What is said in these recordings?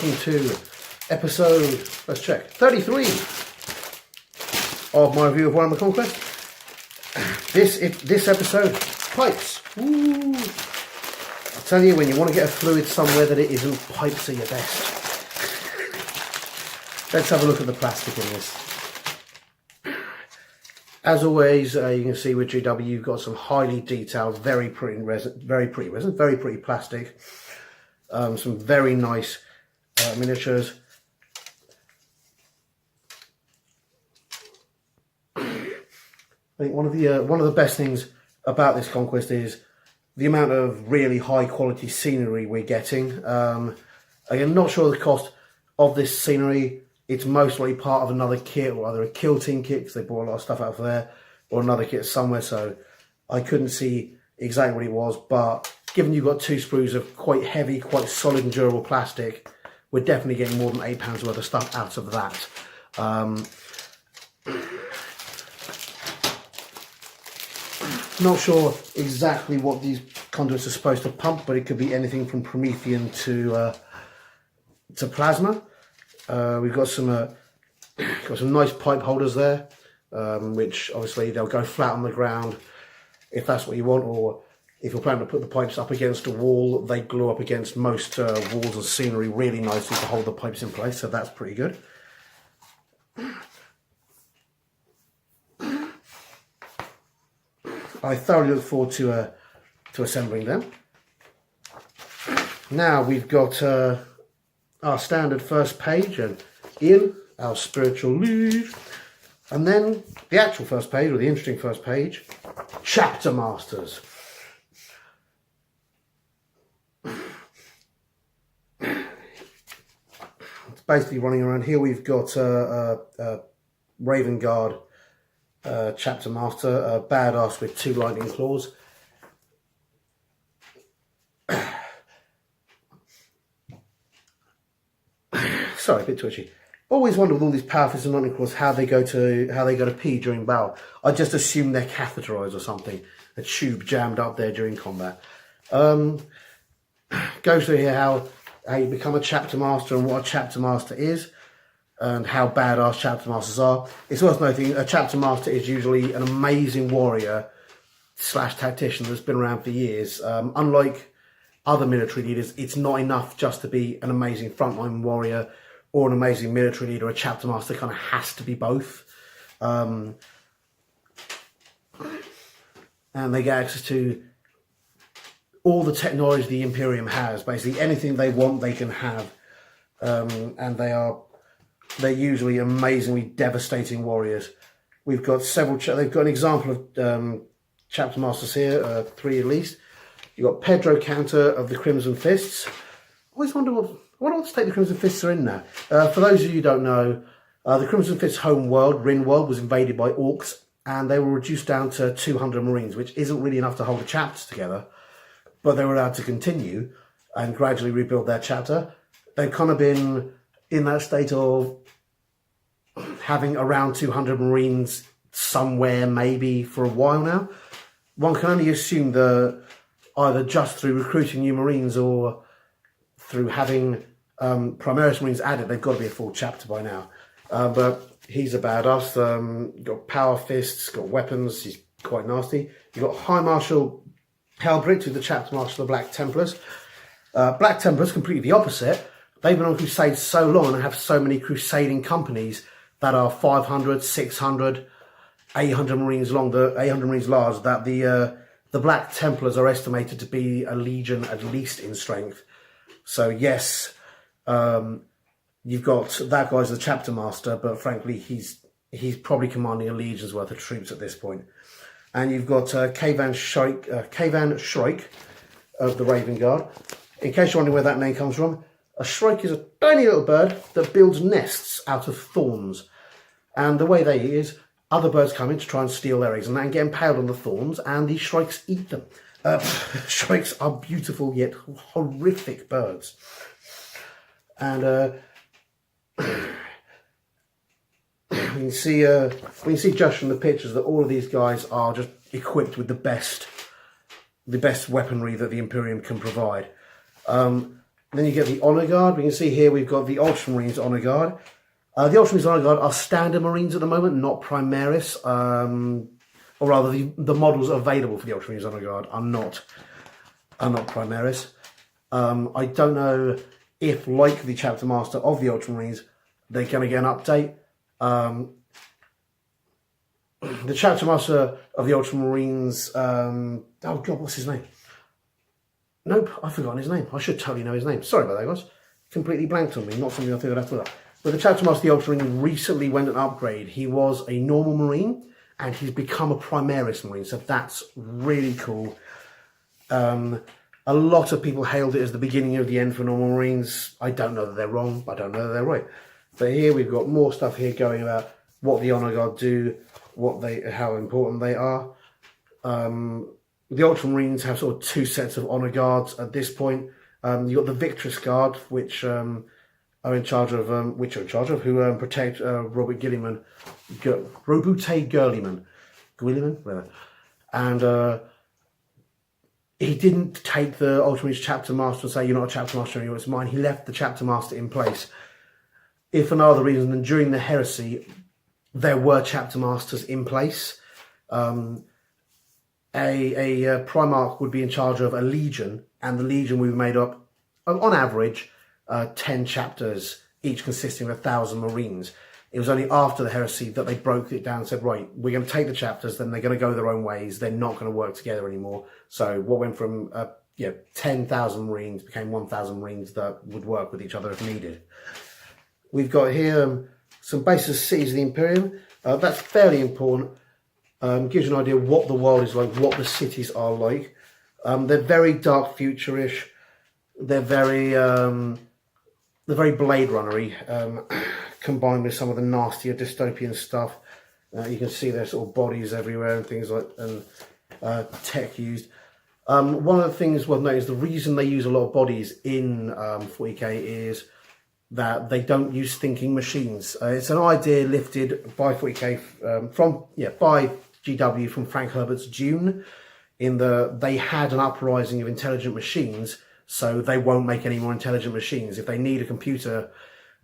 welcome to episode, let's check, 33 of my review of Warhammer Conquest. This episode, pipes. Ooh. I tell you, when you want to get a fluid somewhere that it isn't, pipes are your best. Let's have a look at the plastic in this. As always, you can see with GW, you've got some highly detailed, very pretty resin, very pretty plastic. Some very nice miniatures. I think one of the best things about this Conquest is the amount of really high quality scenery we're getting. I'm not sure the cost of this scenery. It's mostly part of another kit, or either a kill team kit, because they bought a lot of stuff out of there, or another kit somewhere, so I couldn't see exactly what it was. But given you've got 2 sprues of quite heavy, quite solid and durable plastic, we're definitely getting more than £8 worth of stuff out of that. Not sure exactly what these conduits are supposed to pump, but it could be anything from Promethean to plasma. We've got some nice pipe holders there, which obviously they'll go flat on the ground if that's what you want, or if you're planning to put the pipes up against a wall, they glue up against most walls and scenery really nicely to hold the pipes in place, so that's pretty good. I thoroughly look forward to assembling them. Now we've got our standard first page, and Ian, our spiritual lead, and then the actual first page, or the interesting first page, Chapter Masters. It's basically running around here. We've got Raven Guard Chapter Master, a badass with 2 lightning claws. Sorry, a bit twitchy. Always wonder with all these powerfists and lightning claws how they go to pee during battle. I just assume they're catheterized or something, a tube jammed up there during combat. Goes through here how you become a chapter master and what a chapter master is, and how badass chapter masters are. It's worth noting a chapter master is usually an amazing warrior / tactician that's been around for years. Unlike other military leaders, it's not enough just to be an amazing frontline warrior or an amazing military leader. A chapter master kind of has to be both. And they get access to all the technology the Imperium has. Basically anything they want they can have. And they're usually amazingly devastating warriors. We've got several, they've got an example of chapter masters here, 3 at least. You've got Pedro Cantor of the Crimson Fists. I always wonder what state the Crimson Fists are in now. For those of you who don't know, the Crimson Fists' home world, Rin World, was invaded by orcs, and they were reduced down to 200 Marines, which isn't really enough to hold the chapters together, but they were allowed to continue and gradually rebuild their chapter. They've kind of been in that state of having around 200 Marines somewhere, maybe for a while now. One can only assume that either just through recruiting new Marines or through having Primaris Marines added, they've got to be a full chapter by now. But he's a badass. Got power fists, got weapons, he's quite nasty. You've got High Marshal Helbricht, who's the chapter master of the Black Templars. Black Templars, completely the opposite. They've been on crusades so long and have so many crusading companies that are 500, 600, 800 Marines long, 800 Marines large, that the Black Templars are estimated to be a legion at least in strength. So yes, you've got that guy's the chapter master, but frankly he's probably commanding a legion's worth of troops at this point. And you've got Kavan Shrike of the Raven Guard. In case you're wondering where that name comes from, a shrike is a tiny little bird that builds nests out of thorns. And the way they eat is other birds come in to try and steal their eggs and then get impaled on the thorns, and these shrikes eat them. Shrikes are beautiful yet horrific birds. And we can see just from the pictures that all of these guys are just equipped with the best weaponry that the Imperium can provide. Then you get the Honor Guard. We can see here we've got the Ultramarines Honor Guard. The Ultramarines Honor Guard are standard Marines at the moment, not Primaris. Or rather, the models available for the Ultramarines Honor Guard are not Primaris. I don't know if, like the Chapter Master of the Ultramarines, they're going to get an update. The Chapter Master of the Ultramarines, oh God, what's his name? Nope, I've forgotten his name. I should totally know his name. Sorry about that, guys. Completely blanked on me. Not something I think I'd have to look up. But the Chapter Master of the Ultramarines recently went an upgrade. He was a normal Marine, and he's become a Primaris Marine. So that's really cool. A lot of people hailed it as the beginning of the end for normal Marines. I don't know that they're wrong. I don't know that they're right. But here we've got more stuff here going about what the Honor Guard do, how important they are. The Ultramarines have sort of two sets of Honor Guards at this point. You've got the Victress Guard, which are in charge of, who protect Robert Gilliman, Robute Gilliman, whatever. And he didn't take the Ultramarines Chapter Master and say, you're not a Chapter Master anymore, it's mine. He left the Chapter Master in place. If for no other reason than during the heresy, there were Chapter Masters in place. A Primarch would be in charge of a legion, and the legion would be made up, on average, 10 chapters, each consisting of 1,000 Marines. It was only after the heresy that they broke it down and said, right, we're going to take the chapters, then they're going to go their own ways, they're not going to work together anymore. So what went from 10,000 Marines became 1,000 Marines that would work with each other if needed. We've got here some bases, cities of the Imperium. That's fairly important. Gives you an idea of what the world is like, what the cities are like. They're very dark future-ish. They're very Blade Runner-y, combined with some of the nastier dystopian stuff. You can see their sort of bodies everywhere and things like, and tech used. One of the things worth noting is the reason they use a lot of bodies in 40k is that they don't use thinking machines. It's an idea lifted by 40k by GW from Frank Herbert's Dune, in they had an uprising of intelligent machines, so they won't make any more intelligent machines. If they need a computer,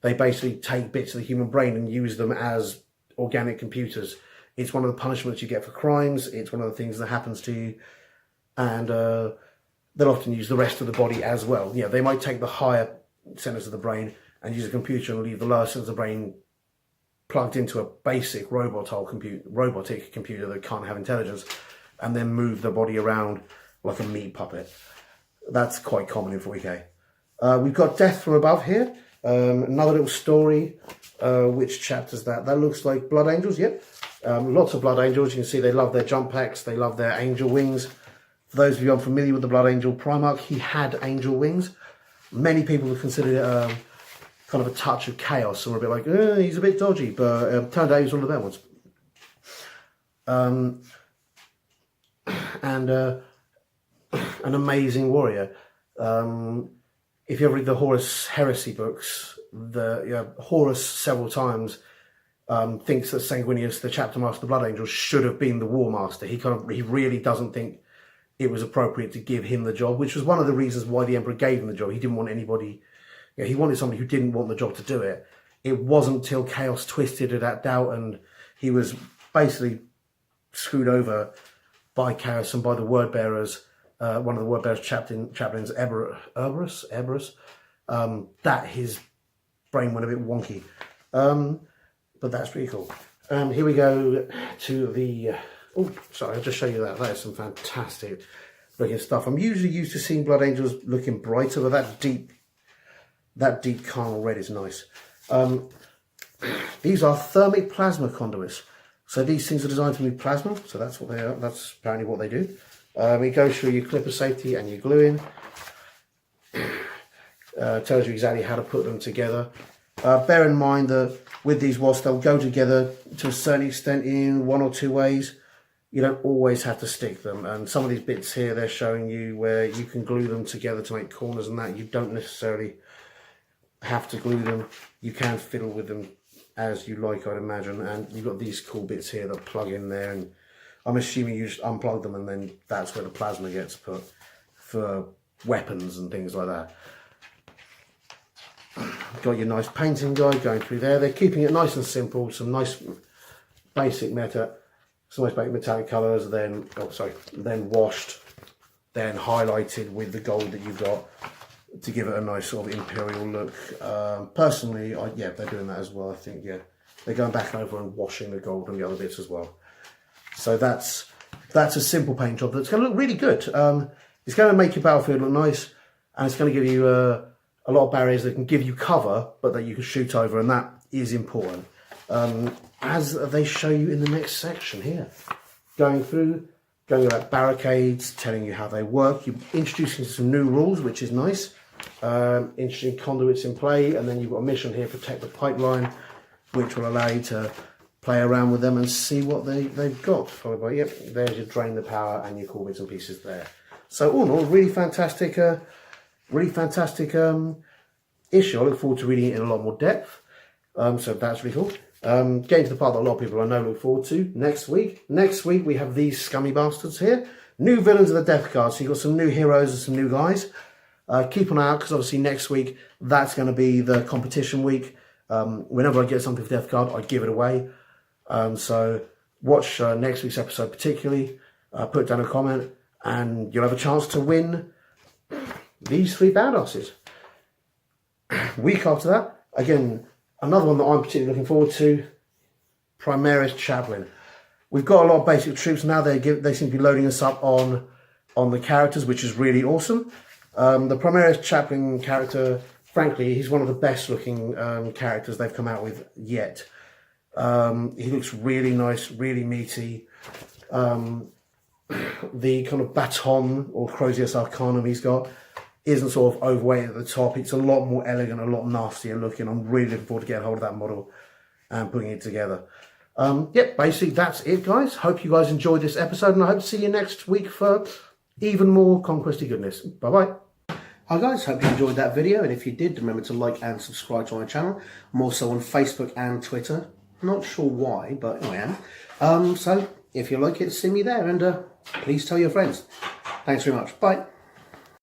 they basically take bits of the human brain and use them as organic computers. It's one of the punishments you get for crimes. It's one of the things that happens to you, and they'll often use the rest of the body as well. Yeah, they might take the higher centers of the brain and use a computer and leave the lower centers of the brain plugged into a basic robotic computer that can't have intelligence, and then move the body around like a meat puppet. That's quite common in 40k. We've got Death from Above here. Another little story. Which chapter's that? That looks like Blood Angels, yep. Lots of Blood Angels. You can see they love their jump packs. They love their angel wings. For those of you unfamiliar with the Blood Angel Primarch, he had angel wings. Many people have considered it kind of a touch of chaos, and we're a bit like, he's a bit dodgy, but turned out he was one of the better ones. And an amazing warrior. If you ever read the Horus Heresy books, Horus several times thinks that Sanguinius, the Chapter Master of the Blood Angels, should have been the War Master. He really doesn't think it was appropriate to give him the job, which was one of the reasons why the Emperor gave him the job. He didn't want anybody. He wanted somebody who didn't want the job to do it. It wasn't until Chaos twisted it at doubt, and he was basically screwed over by Chaos and by the word bearers. One of the word bearers, chaplains, Eberus, that his brain went a bit wonky. But that's pretty cool. Here we go to the. Oh, sorry, I'll just show you that. That is some fantastic looking stuff. I'm usually used to seeing Blood Angels looking brighter, but that deep carnal red is nice. These are thermic plasma conduits. So these things are designed to move plasma. So that's what they are. That's apparently what they do. It goes through your clip of safety and your glue in. Tells you exactly how to put them together. Bear in mind that with these, whilst they'll go together to a certain extent in one or two ways, you don't always have to stick them. And some of these bits here, they're showing you where you can glue them together to make corners and that. You don't necessarily have to glue them. You can fiddle with them as you like, I'd imagine. And you've got these cool bits here that plug in there, and I'm assuming you just unplug them and then that's where the plasma gets put for weapons and things like that. got your nice painting guide going through there. They're keeping it nice and simple, some nice basic meta, some nice basic metallic colours, then washed, then highlighted with the gold that you've got to give it a nice sort of imperial look. Personally, yeah, they're doing that as well. I think, yeah, they're going back over and washing the gold and the other bits as well. So that's a simple paint job that's going to look really good. It's going to make your battlefield look nice, and it's going to give you a lot of barriers that can give you cover, but that you can shoot over, and that is important. As they show you in the next section here, going about barricades, telling you how they work. You're introducing some new rules, which is nice. Interesting conduits in play, and then you've got a mission here, protect the pipeline, which will allow you to play around with them and see what they've got. Followed by, yep, there's your drain the power and your core bits and pieces there. So all in all, really fantastic issue. I look forward to reading it in a lot more depth. So that's really cool. Getting to the part that a lot of people I know look forward to next week. Next week we have these scummy bastards here. New villains of the Death Guard. So you've got some new heroes and some new guys. Keep an eye out, because obviously next week that's going to be the competition week. Whenever I get something for Death Guard, I give it away. So watch next week's episode particularly. Put down a comment and you'll have a chance to win these 3 badasses. Week after that, again, another one that I'm particularly looking forward to, Primaris Chaplain. We've got a lot of basic troops now. They seem to be loading us up on the characters, which is really awesome. The Primaris Chaplain character, frankly, he's one of the best looking characters they've come out with yet. He looks really nice, really meaty. The kind of baton or Crozius Arcanum he's got isn't sort of overweight at the top. It's a lot more elegant, a lot nastier looking. I'm really looking forward to getting hold of that model and putting it together. Yep, basically that's it, guys. Hope you guys enjoyed this episode, and I hope to see you next week for even more Conquesty goodness. Bye-bye. Hi guys, hope you enjoyed that video, and if you did, remember to like and subscribe to my channel. I'm also on Facebook and Twitter. Not sure why, but I am. So if you like it, see me there, and please tell your friends. Thanks very much. Bye.